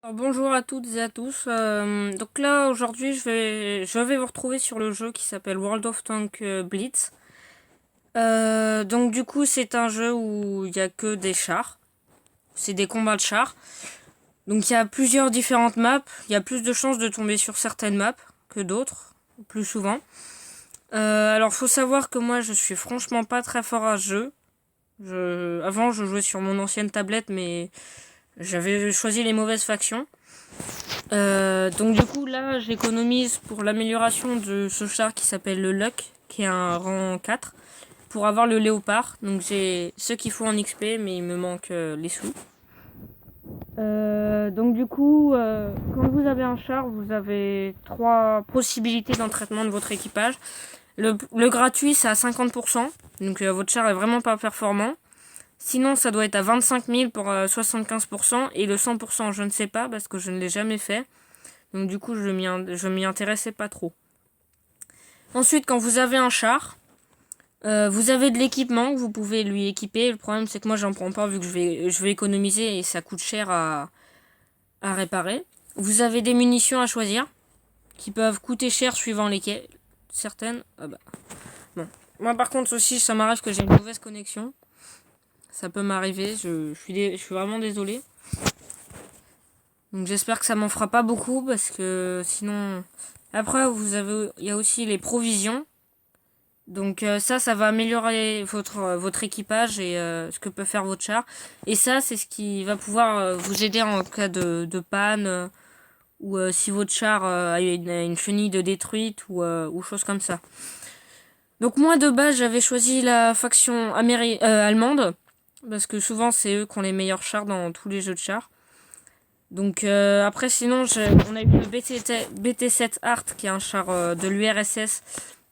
Alors, bonjour à toutes et à tous. Donc là aujourd'hui je vais vous retrouver sur le jeu qui s'appelle World of Tanks Blitz. Donc du coup c'est un jeu où il y a que des chars. C'est des combats de chars. Donc il y a plusieurs différentes maps. Il y a plus de chances de tomber sur certaines maps que d'autres, plus souvent. Alors faut savoir que moi je suis franchement pas très fort à ce jeu. Avant je jouais sur mon ancienne tablette mais j'avais choisi les mauvaises factions. Donc du coup là j'économise pour l'amélioration de ce char qui s'appelle le Luck, qui est un rang 4, pour avoir le léopard. Donc j'ai ce qu'il faut en XP mais il me manque les sous. Donc du coup quand vous avez un char vous avez 3 possibilités d'entraînement de votre équipage. Le gratuit c'est à 50%, donc votre char est vraiment pas performant. Sinon ça doit être à 25 000 pour 75%, et le 100% je ne sais pas parce que je ne l'ai jamais fait. Donc du coup, je m'y intéressais pas trop. Ensuite, quand vous avez un char, vous avez de l'équipement que vous pouvez lui équiper. Le problème, c'est que moi, j'en prends pas vu que je vais économiser et ça coûte cher à réparer. Vous avez des munitions à choisir qui peuvent coûter cher suivant lesquelles. Certaines. Ah bah. Bon. Moi, par contre, aussi, ça m'arrive que j'ai une mauvaise connexion. Ça peut m'arriver. Je suis vraiment désolé. Donc j'espère que ça m'en fera pas beaucoup parce que sinon. Après, il y a aussi les provisions. Donc ça va améliorer votre équipage et ce que peut faire votre char. Et ça, c'est ce qui va pouvoir vous aider en cas de panne, ou si votre char a une chenille de détruite ou chose comme ça. Donc moi de base j'avais choisi la faction allemande parce que souvent c'est eux qui ont les meilleurs chars dans tous les jeux de chars. Donc après sinon on a eu le BT7 Art qui est un char de l'URSS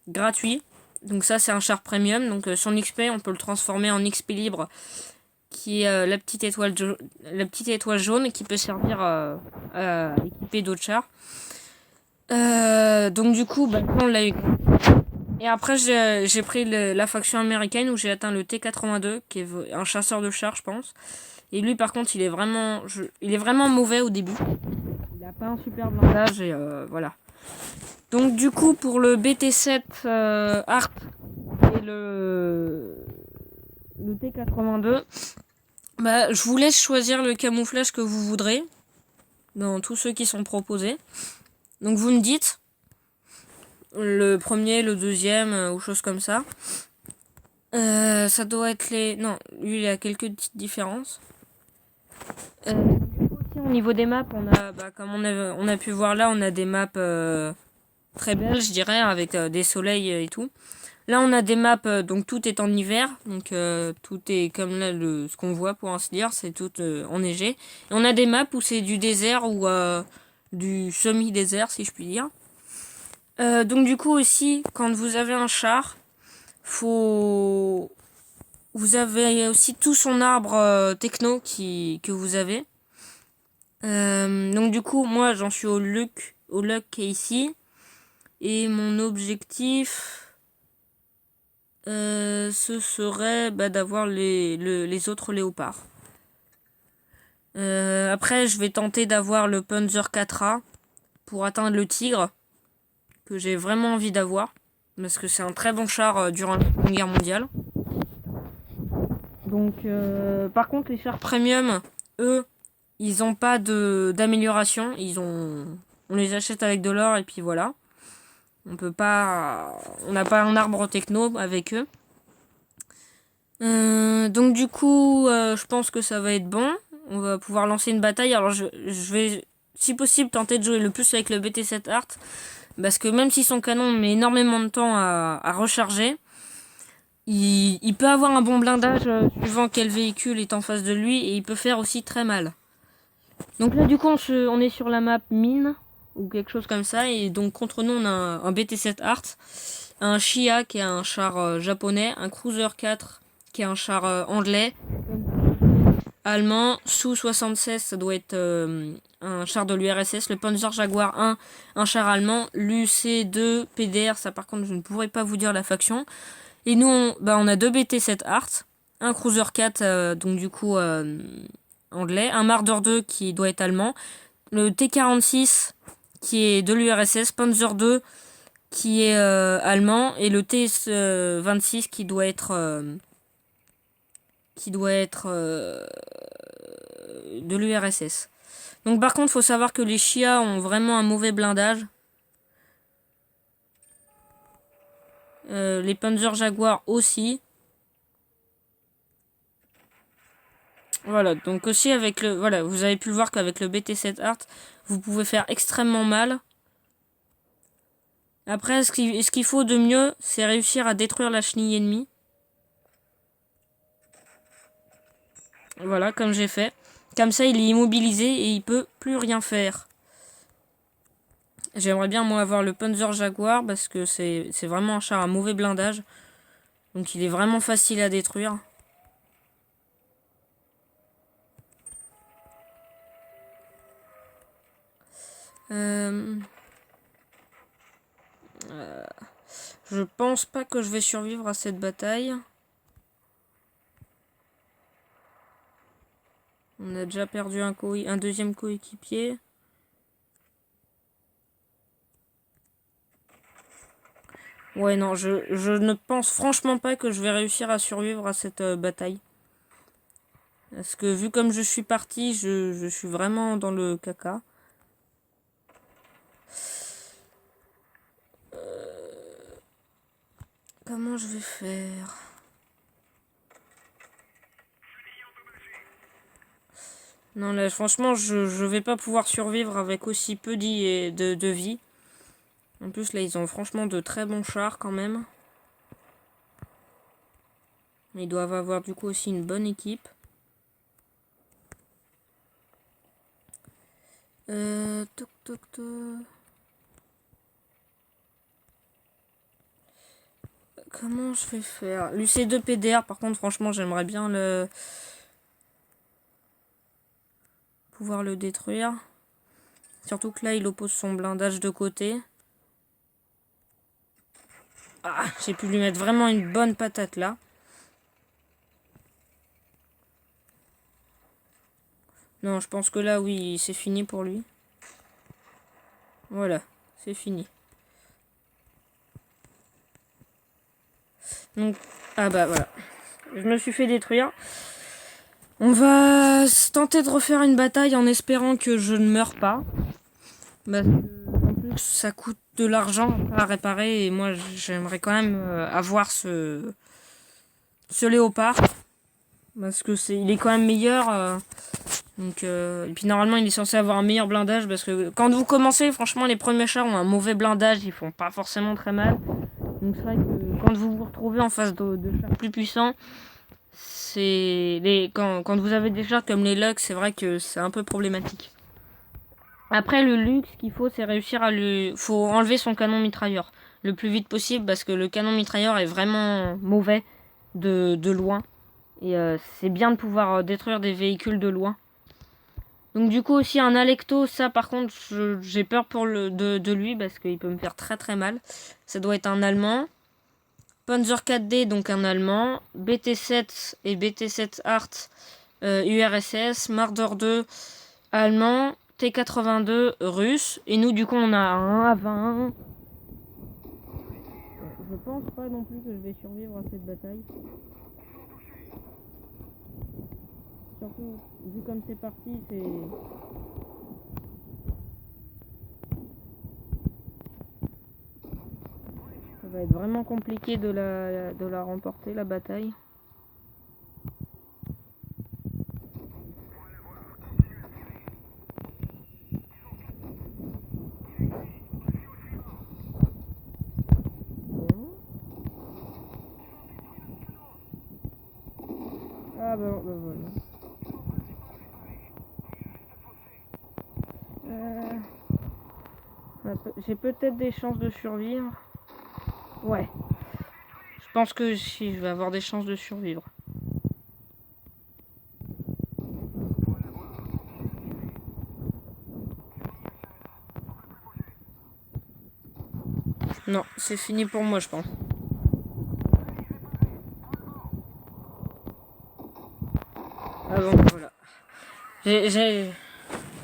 gratuit. Donc ça c'est un char premium. Donc son XP on peut le transformer en XP libre, qui est la petite étoile jaune qui peut servir à équiper d'autres chars. Donc du coup on l'a eu. Et après j'ai pris la faction américaine où j'ai atteint le T82 qui est un chasseur de chars je pense. Et lui par contre il est vraiment mauvais au début. Il a pas un super blindage et voilà. Donc du coup pour le BT7 Art et le T82, bah je vous laisse choisir le camouflage que vous voudrez dans tous ceux qui sont proposés. Donc vous me dites le premier, le deuxième ou chose comme ça. Ça doit être les... Non, lui il y a quelques petites différences. Du coup aussi au niveau des maps, comme on a pu voir là, on a des maps très belles je dirais, avec des soleils et tout. Là on a des maps, donc tout est en hiver, donc tout est comme là ce qu'on voit pour ainsi dire, c'est tout enneigé. Et on a des maps où c'est du désert ou du semi-désert si je puis dire. Donc du coup aussi, quand vous avez un char, vous avez aussi tout son arbre techno que vous avez. Donc du coup, moi j'en suis au luck qui est ici. Et mon objectif, ce serait d'avoir les autres léopards. Après, je vais tenter d'avoir le Panzer 4A pour atteindre le tigre, que j'ai vraiment envie d'avoir, parce que c'est un très bon char durant la Seconde Guerre mondiale. Donc, par contre, les chars premium, eux, ils ont pas d'amélioration. On les achète avec de l'or et puis voilà. On n'a pas un arbre techno avec eux. Donc du coup, je pense que ça va être bon. On va pouvoir lancer une bataille. Alors je vais, si possible, tenter de jouer le plus avec le BT7 Art, parce que même si son canon met énormément de temps à recharger, il peut avoir un bon blindage suivant quel véhicule est en face de lui, et il peut faire aussi très mal. Donc là du coup on est sur la map mine ou quelque chose comme ça, et donc contre nous on a un BT7 Art, un Shia qui est un char japonais, un Cruiser 4 qui est un char anglais, allemand, Su-76 ça doit être un char de l'URSS, le Panzer Jaguar 1 un char allemand, l'UC2 PDR, ça par contre je ne pourrais pas vous dire la faction. Et nous on a deux BT7 Art, un Cruiser 4 donc du coup anglais, un Marder 2 qui doit être allemand, le T-46 qui est de l'URSS, Panzer II qui est allemand, et le T-26 qui doit être de l'URSS. Donc par contre, faut savoir que les Chia ont vraiment un mauvais blindage. Les Panzer Jaguar aussi. Voilà, donc aussi avec le... Voilà, vous avez pu le voir qu'avec le BT7 Art, vous pouvez faire extrêmement mal. Après, ce qu'il faut de mieux, c'est réussir à détruire la chenille ennemie. Voilà, comme j'ai fait. Comme ça, il est immobilisé et il peut plus rien faire. J'aimerais bien, moi, avoir le Panzer Jaguar parce que c'est vraiment un char à mauvais blindage. Donc, il est vraiment facile à détruire. Je pense pas que je vais survivre à cette bataille. On a déjà perdu un deuxième coéquipier. Ouais, non, je ne pense franchement pas que je vais réussir à survivre à cette bataille. Parce que vu comme je suis parti, je suis vraiment dans le caca. Comment je vais faire? Non, là, franchement, je vais pas pouvoir survivre avec aussi peu de vie. En plus, là, ils ont franchement de très bons chars quand même. Ils doivent avoir du coup aussi une bonne équipe. Toc toc toc. Comment je vais faire? L'UC2 PDR, par contre, franchement, j'aimerais bien pouvoir le détruire. Surtout que là, il oppose son blindage de côté. Ah, j'ai pu lui mettre vraiment une bonne patate là. Non, je pense que là, oui, c'est fini pour lui. Voilà, c'est fini. Donc, ah bah voilà. Je me suis fait détruire. On va tenter de refaire une bataille en espérant que je ne meure pas. Parce que, en plus, ça coûte de l'argent à réparer. Et moi, j'aimerais quand même avoir ce léopard. Parce que il est quand même meilleur. Donc, et puis normalement, il est censé avoir un meilleur blindage. Parce que quand vous commencez, franchement, les premiers chars ont un mauvais blindage. Ils font pas forcément très mal. Donc c'est vrai que quand vous vous retrouvez en face de chars plus puissants, quand vous avez des chars comme les Lux, c'est vrai que c'est un peu problématique. Après le luxe, ce qu'il faut, c'est réussir faut enlever son canon mitrailleur le plus vite possible parce que le canon mitrailleur est vraiment mauvais de loin. Et c'est bien de pouvoir détruire des véhicules de loin. Donc du coup aussi un Alecto, ça par contre j'ai peur de lui parce qu'il peut me faire très très mal. Ça doit être un Allemand. Panzer 4D, donc un Allemand. BT7 et BT7 Art URSS. Marder 2 allemand. T82 russe. Et nous du coup on a un A20. Je pense pas non plus que je vais survivre à cette bataille. Surtout vu comme c'est parti, ça va être vraiment compliqué de la remporter la bataille. Ah bah voilà. J'ai peut-être des chances de survivre. Ouais. Je pense que si je vais avoir des chances de survivre. Non, c'est fini pour moi, je pense. Ah bon, voilà.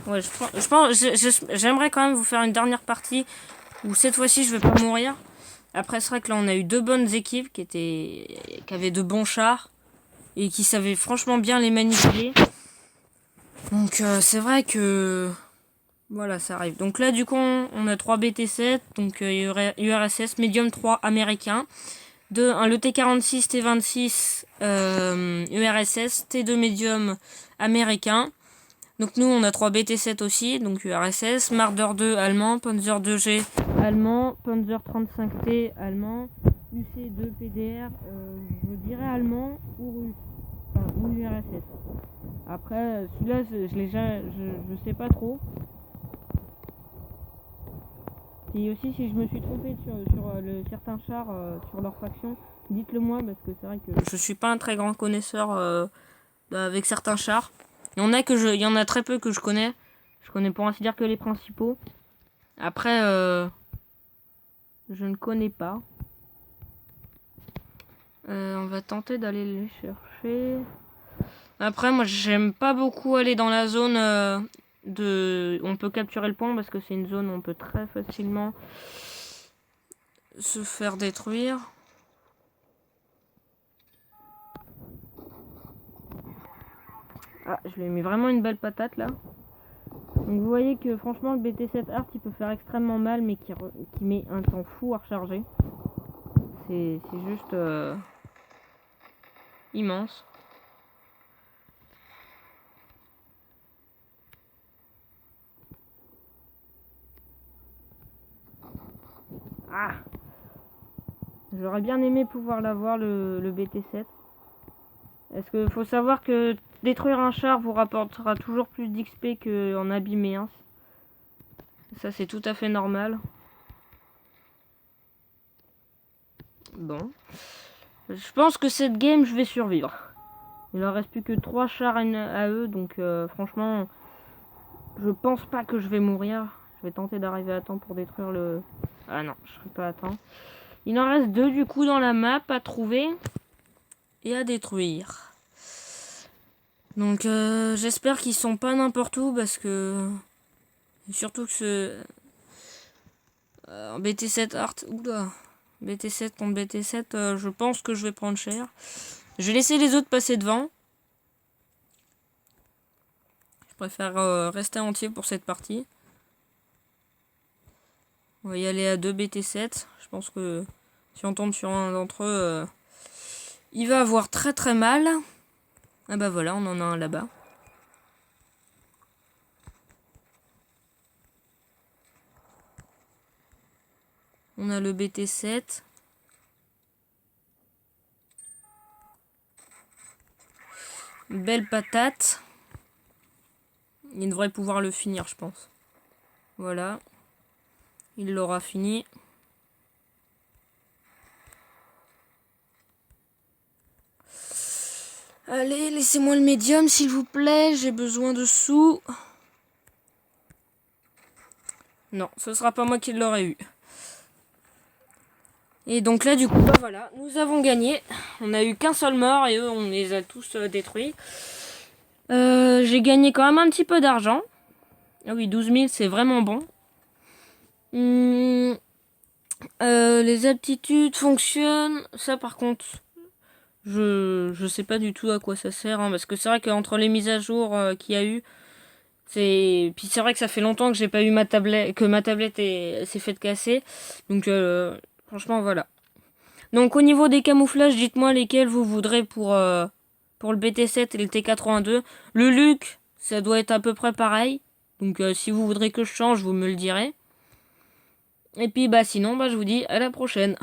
Ouais, je pense, j'aimerais quand même vous faire une dernière partie où cette fois-ci je vais pas mourir. Après, c'est vrai que là on a eu deux bonnes équipes qui avaient de bons chars et qui savaient franchement bien les manipuler. Donc c'est vrai que voilà, ça arrive. Donc là du coup on a 3 BT7, donc URSS, Medium 3 américain, le T46, T26 URSS, T2 Medium américain. Donc nous on a 3 BT7 aussi, donc URSS, Marder 2 allemand, Panzer 2G allemand, Panzer 35T allemand, UC2 PDR, je dirais allemand ou russe, enfin, ou URSS. Après celui-là je sais pas trop. Et aussi si je me suis trompé sur certains chars sur leur faction, dites-le moi parce que c'est vrai que je suis pas un très grand connaisseur avec certains chars. Il y en a très peu que je connais. Je connais pour ainsi dire que les principaux. Après, je ne connais pas. On va tenter d'aller les chercher. Après, moi, j'aime pas beaucoup aller dans la zone on peut capturer le point parce que c'est une zone où on peut très facilement se faire détruire. Ah, je lui ai mis vraiment une belle patate là. Donc vous voyez que franchement le BT7 Art il peut faire extrêmement mal mais qui met un temps fou à recharger. C'est juste immense. Ah, j'aurais bien aimé pouvoir l'avoir le BT7. Est-ce que faut savoir que détruire un char vous rapportera toujours plus d'XP qu'en abîmer un. Ça c'est tout à fait normal. Bon. Je pense que cette game je vais survivre. Il en reste plus que 3 chars à eux, donc franchement, je pense pas que je vais mourir. Je vais tenter d'arriver à temps pour détruire le... Ah non, je serai pas à temps. Il en reste 2 du coup dans la map à trouver et à détruire. Donc j'espère qu'ils sont pas n'importe où parce que... Surtout que ce... BT7 Art... Oula. BT7 contre BT7, je pense que je vais prendre cher. Je vais laisser les autres passer devant. Je préfère rester entier pour cette partie. On va y aller à 2 BT7. Je pense que si on tombe sur un d'entre eux, il va avoir très très mal. Ah bah voilà, on en a un là-bas. On a le BT7. Belle patate. Il devrait pouvoir le finir, je pense. Voilà. Il l'aura fini. Allez, laissez-moi le médium, s'il vous plaît. J'ai besoin de sous. Non, ce sera pas moi qui l'aurais eu. Et donc là, du coup, bah voilà, nous avons gagné. On a eu qu'un seul mort et eux, on les a tous détruits. J'ai gagné quand même un petit peu d'argent. Ah oui, 12 000, c'est vraiment bon. Les aptitudes fonctionnent. Ça, par contre, je sais pas du tout à quoi ça sert. Hein, parce que c'est vrai qu'entre les mises à jour qu'il y a eu, puis c'est vrai que ça fait longtemps que j'ai pas eu ma tablette, s'est faite casser. Donc franchement voilà. Donc au niveau des camouflages, dites-moi lesquels vous voudrez pour le BT7 et le T82. Le Luc, ça doit être à peu près pareil. Donc si vous voudrez que je change, vous me le direz. Et puis bah sinon, bah je vous dis à la prochaine.